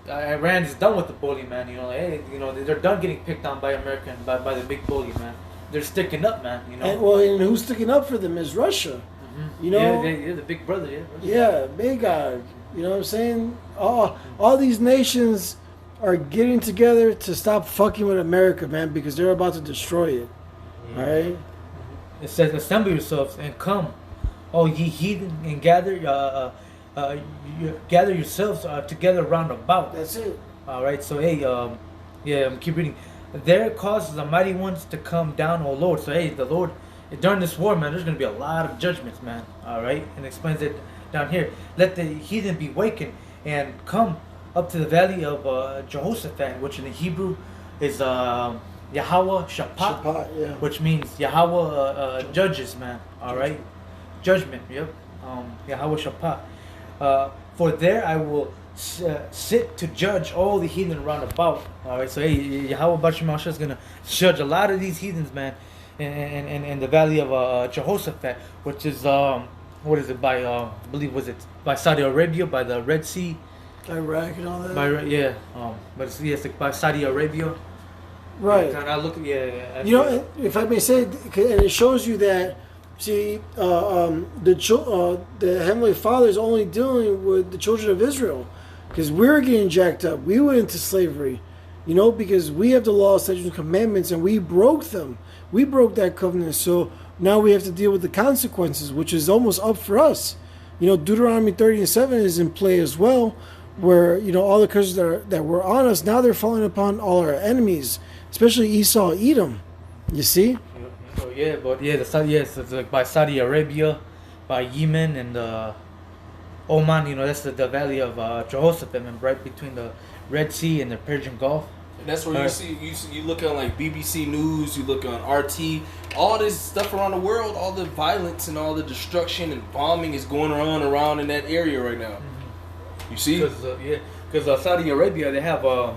Iran is done with the bully, man. They're done getting picked on by America and by the big bully, man. They're sticking up, man. And who's sticking up for them is Russia. Mm-hmm. They're the big brother, yeah. Yeah, big guy. You know what I'm saying? All these nations are getting together to stop fucking with America, man, because they're about to destroy it. Yeah. All right. It says, "Assemble yourselves and come, all ye heathen, and gather yourselves together round about." That's it. All right. So hey, keep reading. There causes the mighty ones to come down, O Lord. So hey, the Lord, during this war, man, there's going to be a lot of judgments, man. All right, and explains it down here. Let the heathen be wakened and come up to the valley of Jehoshaphat, which in the Hebrew is Yahweh Shaphat, which means Yahweh judges, man. All right, judgment. Yep. Yahweh Shaphat. For there I will sit to judge all the heathen round about. All right, so hey, Yahweh Bashim is gonna judge a lot of these heathens, man, in the valley of Jehoshaphat, which is what is it by I believe was it by Saudi Arabia, by the Red Sea, Iraq and all that. But it's like by Saudi Arabia. Right. And I look, if I may say, and it shows you that. See, the Heavenly Father is only dealing with the children of Israel, because we're getting jacked up. We went into slavery, because we have the law, statutes, and commandments, and we broke them. We broke that covenant, so now we have to deal with the consequences, which is almost up for us. Deuteronomy 30:7 is in play as well, where all the curses that were on us, now they're falling upon all our enemies, especially Esau, Edom. You see. So it's like by Saudi Arabia, by Yemen and Oman. That's the valley of Jehoshaphat, right between the Red Sea and the Persian Gulf. And that's where you look on like BBC News, you look on RT, all this stuff around the world, all the violence and all the destruction and bombing is going around in that area right now. You see? Because Saudi Arabia, they have, I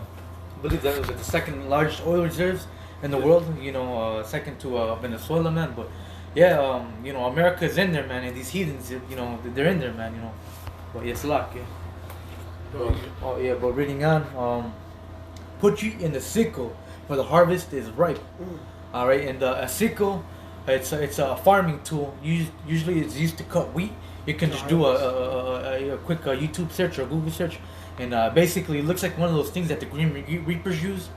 believe that was the second largest oil reserves in the world. You know, second to Venezuela, man. But yeah, you know, America's in there, man, and these heathens, you know, they're in there, man. You know, but it's luck, yeah. But reading on, put you in the sickle, for the harvest is ripe. All right, and a sickle, it's a farming tool. Usually, it's used to cut wheat. You can just do a quick YouTube search or Google search, and basically it looks like one of those things that the Green Reapers use.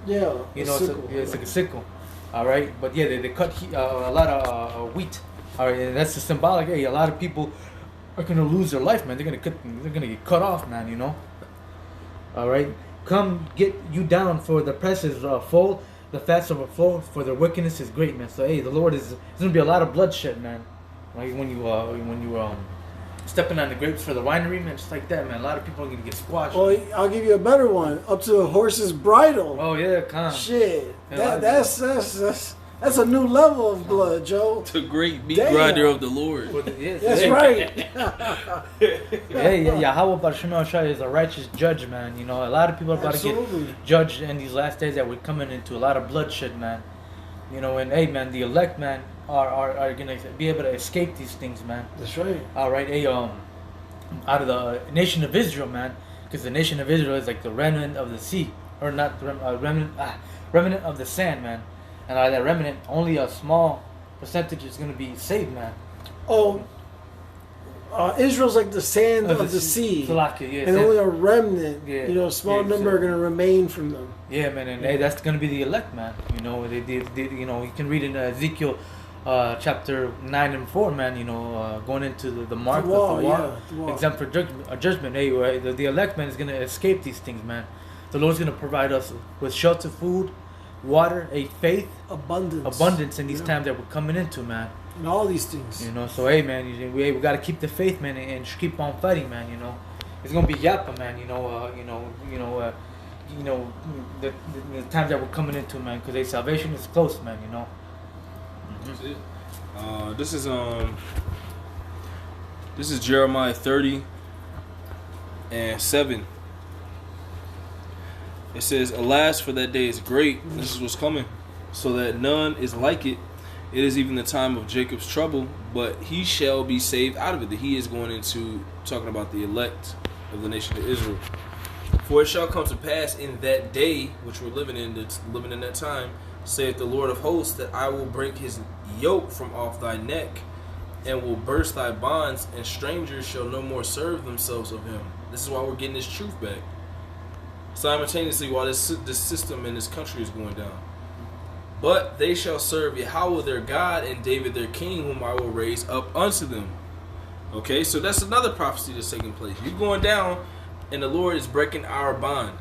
Yeah, you know, it's like a sickle. All right, but yeah, they cut a lot of wheat. All right, and that's the symbolic. Hey, a lot of people are gonna lose their life, man. They're gonna get cut off, man. You know. All right, come get you down, for the press is full, the fats overflow, for their wickedness is great, man. So hey, the Lord is. There's gonna be a lot of bloodshed, man. Like when you stepping on the grapes for the winery, man, just like that, man. A lot of people are gonna get squashed. Oh, I'll give you a better one. Up to a horse's bridle. Oh yeah, come on. Shit, that's a new level of blood, Joe. The great meat grinder of the Lord. That's right. Hey, Yahweh Baruch Shai is a righteous judge, man. You know, a lot of people are about to get judged in these last days that we're coming into a lot of bloodshed, man. You know, and hey, man, the elect, man, are gonna be able to escape these things, man. That's right. All right, hey, out of the nation of Israel, man, because the nation of Israel is like the remnant of the sea, or not the remnant of the sand, man. And out of that remnant, only a small percentage is gonna be saved, man. Oh, Israel's like the sand of the sea, and only a remnant, you know, a small number are gonna remain from them. Yeah, man, and hey, that's gonna be the elect, man. You know, they you know, you can read in Ezekiel chapter 9 and 4, man. You know, going into the mark of the wall, exempt for judgment. Hey, the elect, man, is gonna escape these things, man. The Lord's gonna provide us with shelter, food, water, a faith, abundance in these times that we're coming into, man. And all these things, you know. So hey, man, we gotta keep the faith, man, and just keep on fighting, man. You know, it's gonna be yappa, man. You know, the times that we're coming into, man, because salvation is close, man. You know. That's it. This is Jeremiah 30 and 7. It says, "Alas, for that day is great." This is what's coming, so that none is like it. It is even the time of Jacob's trouble, but he shall be saved out of it. He is going into talking about the elect of the nation of Israel. "For it shall come to pass in that day," which we're living in that time, saith the Lord of hosts, "that I will break his yoke from off thy neck, and will burst thy bonds, and strangers shall no more serve themselves of him." This is why we're getting this truth back. Simultaneously, while this system in this country is going down. "But they shall serve Yahweh their God, and David their king, whom I will raise up unto them." Okay, so that's another prophecy that's taking place. You're going down, and the Lord is breaking our bond.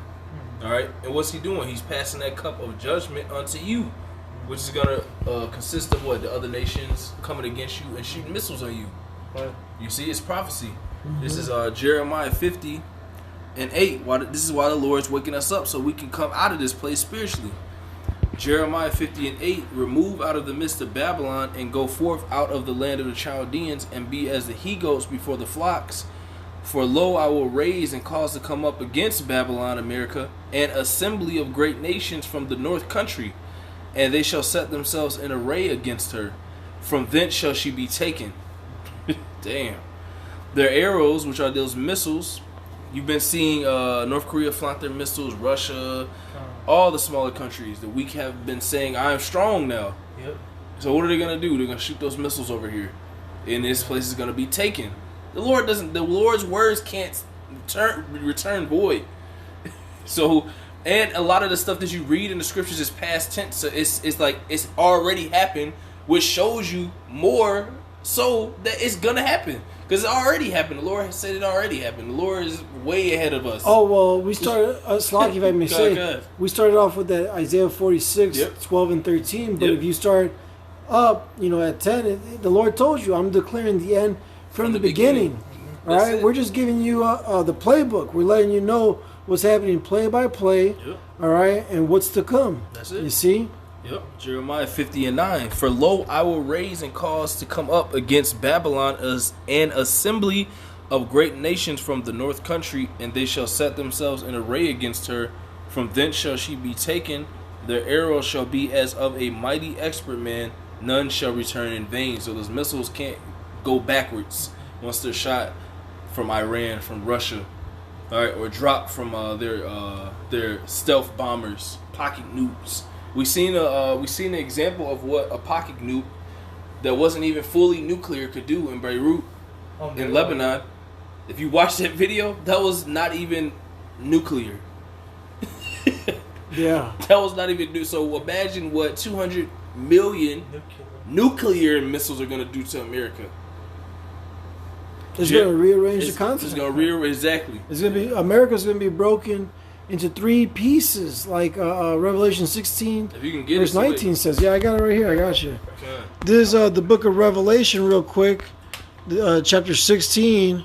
All right, and what's he doing? He's passing that cup of judgment unto you, which is going to consist of what? The other nations coming against you and shooting missiles on you. Right. You see, it's prophecy. This is Jeremiah 50 and 8. This is why the Lord's waking us up, so we can come out of this place spiritually. Jeremiah 50 and 8, "Remove out of the midst of Babylon, and go forth out of the land of the Chaldeans, and be as the he-goats before the flocks. For lo, I will raise and cause to come up against Babylon, America, an assembly of great nations from the north country, and they shall set themselves in array against her. From thence shall she be taken." Damn. "Their arrows," which are those missiles, you've been seeing North Korea flaunt their missiles, Russia, all the smaller countries. The weak have been saying, "I am strong now." Yep. So what are they gonna do? They're gonna shoot those missiles over here, and this place is gonna be taken. The Lord's words can't return void. So, and a lot of the stuff that you read in the scriptures is past tense. So it's like it's already happened, which shows you more so that it's gonna happen. Because it already happened. The Lord has said it already happened. The Lord is way ahead of us. Oh, well, we started, Slocky, if I may say, we started off with that Isaiah 46, 12 and 13. But if you start up, you know, at 10, the Lord told you, I'm declaring the end from the beginning. All right? We're just giving you the playbook. We're letting you know what's happening play by play. Yep. All right, and what's to come. That's it. You see? Yep. Jeremiah 50:9. For lo, I will raise and cause to come up against Babylon as an assembly of great nations from the north country, and they shall set themselves in array against her. From thence shall she be taken. Their arrows shall be as of a mighty expert man. None shall return in vain. So those missiles can't go backwards once they're shot from Iran, from Russia, all right, or dropped from their stealth bombers, pocket nukes. We seen an example of what a pocket nuke that wasn't even fully nuclear could do in Beirut, in Lebanon. If you watch that video, that was not even nuclear. Yeah. That was not even new. So imagine what 200 million nuclear missiles are going to do to America. It's going to rearrange the continent. It's going to rearrange, exactly. It's going to be, America's going to be broken into 3 pieces, like Revelation 16, if you can get verse 19 says. Yeah, I got it right here. I got you. Okay. This is the book of Revelation, real quick, chapter 16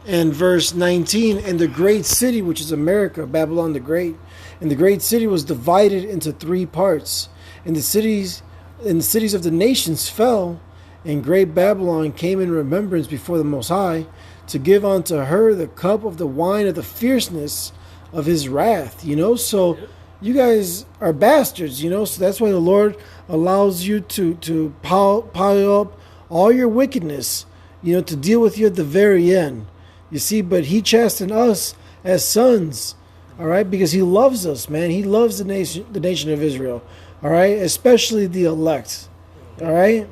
and verse 19. And the great city, which is America, Babylon the Great, and the great city was divided into 3 parts. And the cities of the nations fell, and great Babylon came in remembrance before the Most High, to give unto her the cup of the wine of the fierceness of his wrath. You know, so you guys are bastards, you know, so that's why the Lord allows you to pile up all your wickedness, you know, to deal with you at the very end. You see, but he chastened us as sons, all right, because he loves us, man. He loves the nation of Israel, all right, especially the elect, all right.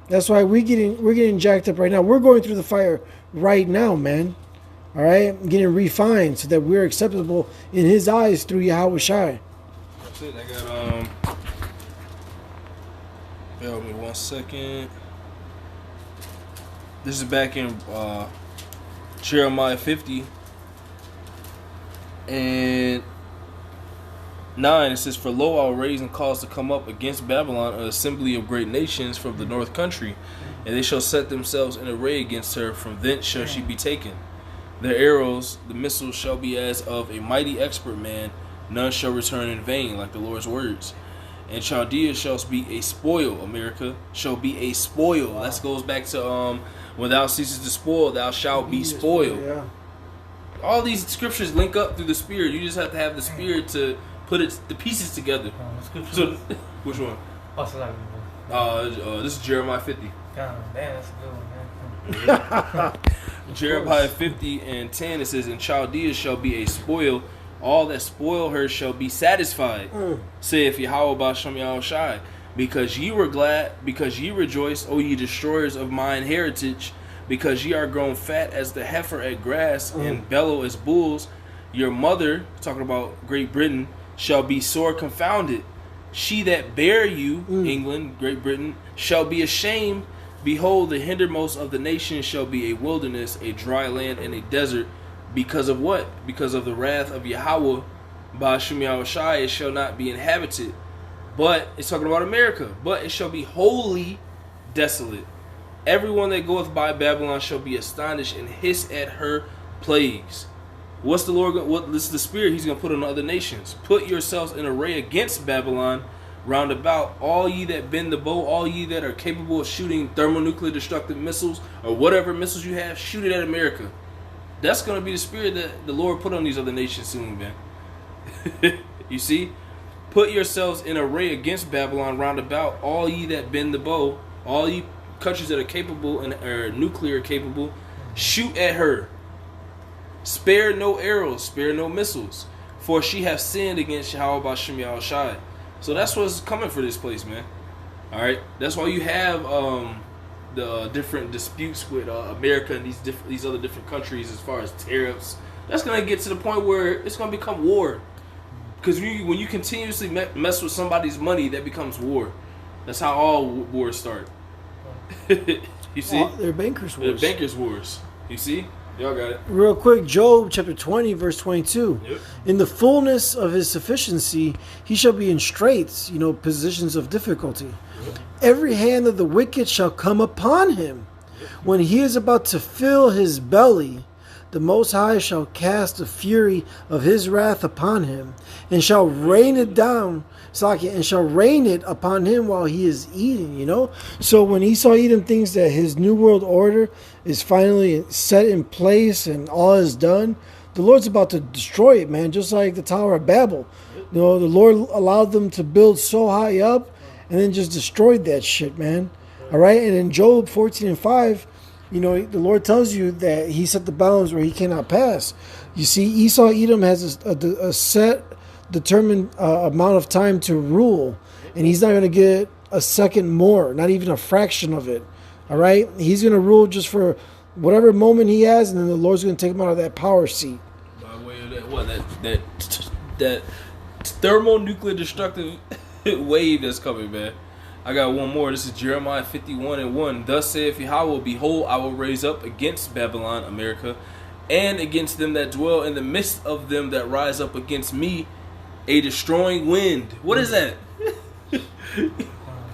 That's why we're getting jacked up right now. We're going through the fire right now, man. All right, getting refined so that we're acceptable in His eyes through Yahweh Shai. That's it. I got bear with me 1 second. This is back in Jeremiah 50 and 9. It says, "For lo, I will raise and cause to come up against Babylon an assembly of great nations from the north country, and they shall set themselves in array against her. From thence shall she be taken. Their arrows, the missiles, shall be as of a mighty expert man. None shall return in vain," like the Lord's words. "And Chaldea shall be a spoil." America shall be a spoil. Wow. That goes back to when thou ceases to spoil, thou shalt be spoiled. Yeah. All these scriptures link up through the Spirit. You just have to have the Spirit to put the pieces together. So, which one? This is Jeremiah 50. Damn, that's a good one, man. Jeremiah 50 and 10, it says, "And Chaldea shall be a spoil. All that spoil her shall be satisfied. Saith Yahweh Ba'Shem Yahushai. Because ye were glad, because ye rejoiced, O ye destroyers of mine heritage, because ye are grown fat as the heifer at grass, and bellow as bulls. Your mother," talking about Great Britain, "shall be sore confounded. She that bare you," England, Great Britain, "shall be ashamed. Behold, the hindermost of the nations shall be a wilderness, a dry land, and a desert. Because of what? Because of the wrath of Yahweh, Ba'Shem Yahushai, it shall not be inhabited." But it's talking about America. "But it shall be wholly desolate. Everyone that goeth by Babylon shall be astonished and hiss at her plagues." What's the Lord? What this is the Spirit He's going to put on other nations. "Put yourselves in array against Babylon round about, all ye that bend the bow, all ye that are capable of shooting thermonuclear destructive missiles or whatever missiles you have, shoot it at America." That's going to be the Spirit that the Lord put on these other nations soon, man. You see? "Put yourselves in array against Babylon round about, all ye that bend the bow, all ye countries that are capable and are nuclear capable, shoot at her. Spare no arrows, spare no missiles, for she hath sinned against Yahweh Ba'Shem Yahushai." So that's what's coming for this place, man. All right, that's why you have the different disputes with America and these other different countries as far as tariffs. That's gonna get to the point where it's gonna become war, because when you continuously mess with somebody's money, that becomes war. That's how all wars start. You see, they're bankers' wars. They're bankers' wars. You see. Y'all got it. Real quick, Job chapter 20, verse 22. Yep. "In the fullness of his sufficiency, he shall be in straits," positions of difficulty. Yep. "Every hand of the wicked shall come upon him. Yep. When he is about to fill his belly, the Most High shall cast the fury of his wrath upon him, and shall rain it down, and shall rain it upon him while he is eating, you know? So when Esau Edom thinks that his new world order is finally set in place and all is done, the Lord's about to destroy it, man, just like the Tower of Babel. You know, the Lord allowed them to build so high up and then just destroyed that shit, man. All right? And in Job 14:5, you know, the Lord tells you that he set the bounds where he cannot pass. You see, Esau Edom has a set, determined amount of time to rule, and he's not going to get a second more, not even a fraction of it. All right? He's going to rule just for whatever moment he has, and then the Lord's going to take him out of that power seat. By way of that, what, that thermonuclear destructive wave that's coming, man. I got one more. This is Jeremiah 51:1. Thus saith Yahweh, behold, I will raise up against Babylon, America, and against them that dwell in the midst of them that rise up against me, a destroying wind. What is that?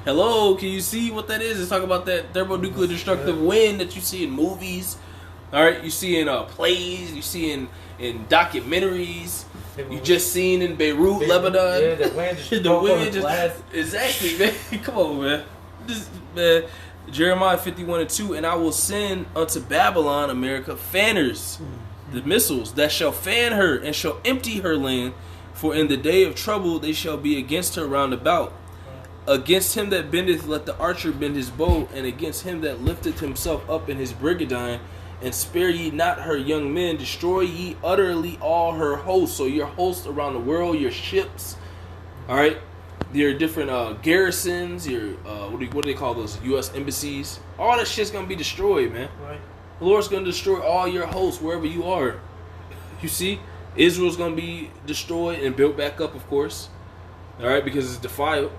Hello, can you see what that is? It's talking about that thermonuclear destructive wind that you see in movies. All right, you see in plays, you see in documentaries. You just seen in Beirut, Lebanon. Yeah, the wind just the wind just exactly, man. Come on, man. Man. Jeremiah 51:2, and I will send unto Babylon, America, fanners, the missiles that shall fan her and shall empty her land. For in the day of trouble they shall be against her round about. Against him that bendeth, let the archer bend his bow, and against him that lifteth himself up in his brigandine. And spare ye not her young men, destroy ye utterly all her hosts. So your hosts around the world, your ships, all right, your different garrisons, your what do they call those? U.S. embassies. All that shit's gonna be destroyed, man. Right. The Lord's gonna destroy all your hosts wherever you are. You see, Israel's gonna be destroyed and built back up, of course. All right, because it's defiled.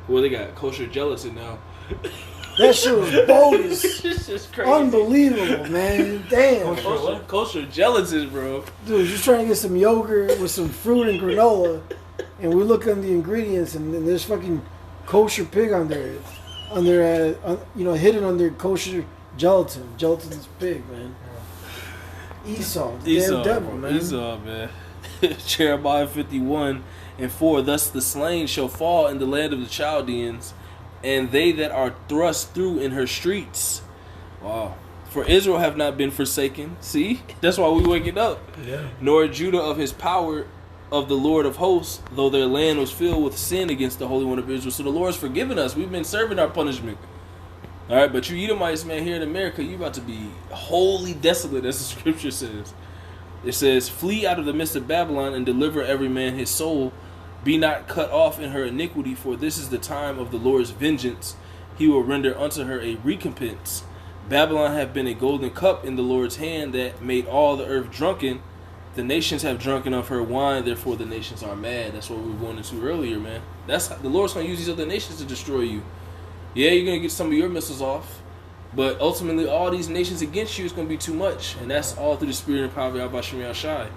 Well, they got kosher gelatin now. That shit was bogus. It's just crazy. Unbelievable, man. Damn. Kosher gelatin, bro. Dude, just trying to get some yogurt with some fruit and granola, and we look on the ingredients, and there's fucking kosher pig on there, you know, hidden under kosher gelatin. Gelatin's pig, man. Esau, the damn devil, man. Esau, man. Jeremiah 51:4. Thus the slain shall fall in the land of the Chaldeans, and they that are thrust through in her streets. Wow. For Israel have not been forsaken. See? That's why we waking up. Yeah. Nor Judah of his power of the Lord of hosts, though their land was filled with sin against the Holy One of Israel. So the Lord's forgiven us. We've been serving our punishment. All right, but you Edomites, man, here in America, you about to be wholly desolate, as the scripture says. It says, flee out of the midst of Babylon and deliver every man his soul. Be not cut off in her iniquity, for this is the time of the Lord's vengeance. He will render unto her a recompense. Babylon hath been a golden cup in the Lord's hand that made all the earth drunken. The nations have drunken of her wine, therefore the nations are mad. That's what we were going into earlier, man. That's the Lord's going to use these other nations to destroy you. Yeah, you're going to get some of your missiles off, but ultimately all these nations against you is going to be too much, and that's all through the spirit and power of Yahweh Shem Shai.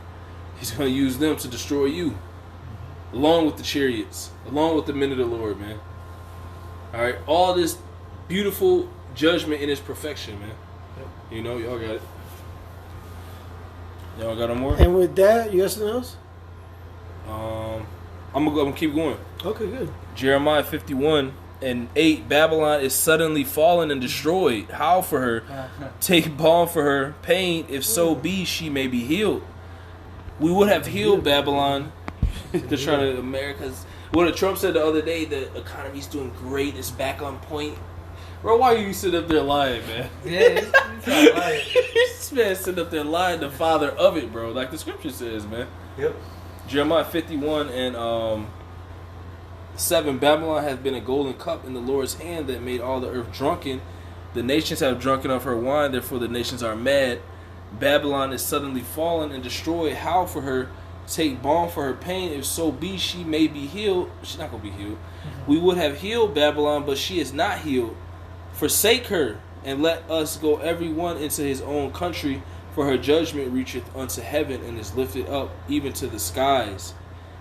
He's going to use them to destroy you, along with the chariots, along with the men of the Lord, man. All right, all this beautiful judgment in its perfection, man. You know, y'all got it. Y'all got no more? And with that, you got something else? I'm gonna keep going. Okay, good. Jeremiah 51:8. Babylon is suddenly fallen and destroyed. Howl for her, take balm for her pain, if so be she may be healed. We would have healed Babylon. They're trying to America's. What Trump said the other day, the economy's doing great. It's back on point. Bro, why are you sitting up there lying, man? Yeah, he's not lying. This man sitting up there lying, the father of it, bro. Like the scripture says, man. Yep. Jeremiah 51:7. Babylon hath been a golden cup in the Lord's hand that made all the earth drunken. The nations have drunken of her wine, therefore the nations are mad. Babylon is suddenly fallen and destroyed. Howl for her, take balm for her pain, if so be she may be healed. She's not going to be healed. We would have healed Babylon, but she is not healed. Forsake her, and let us go every one into his own country, for her judgment reacheth unto heaven, and is lifted up even to the skies.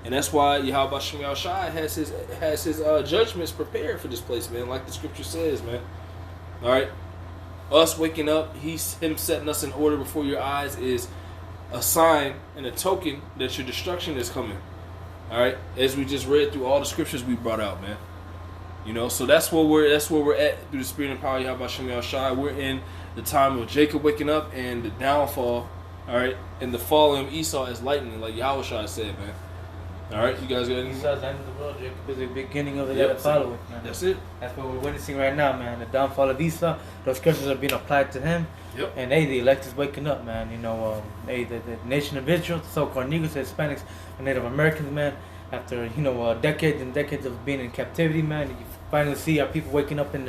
And that's why Yahweh Shem Shai has his judgments prepared for this place, man, like the scripture says, man. All right. Us waking up, him setting us in order before your eyes is a sign and a token that your destruction is coming. All right, as we just read through all the scriptures we brought out, man. You know, so that's where we're at through the spirit and power of Yahweh Shem Yahushua. We're in the time of Jacob waking up and the downfall. All right, and the fall of Esau is lightning, like Yahushua said, man. All right, you guys got anything? Esau's the end of the world, Jacob is the beginning of it that follow it, man. That's it. That's what we're witnessing right now, man. The downfall of Esau. Those scriptures are being applied to him. Yep. And hey, the elect is waking up, man. You know, hey, the nation of Israel, the so-called Negroes, the Hispanics, and Native Americans, man. After decades and decades of being in captivity, man, you finally see our people waking up in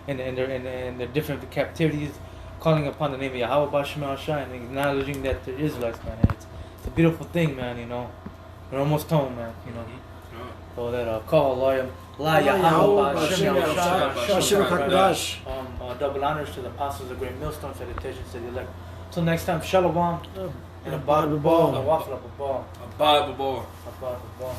their different captivities, calling upon the name of Yahweh B'Shem Yahushua and acknowledging that they're Israelites, man. And it's a beautiful thing, man. You know, we're almost home, man. You know, so that call La Yahweh B'Shem Yahushua. Double honors to the apostles of Great Millstone, salutations to the elect. Till next time, Shalom. And a Bible ball. A waffle up a ball. A Bible ball. A Bible ball.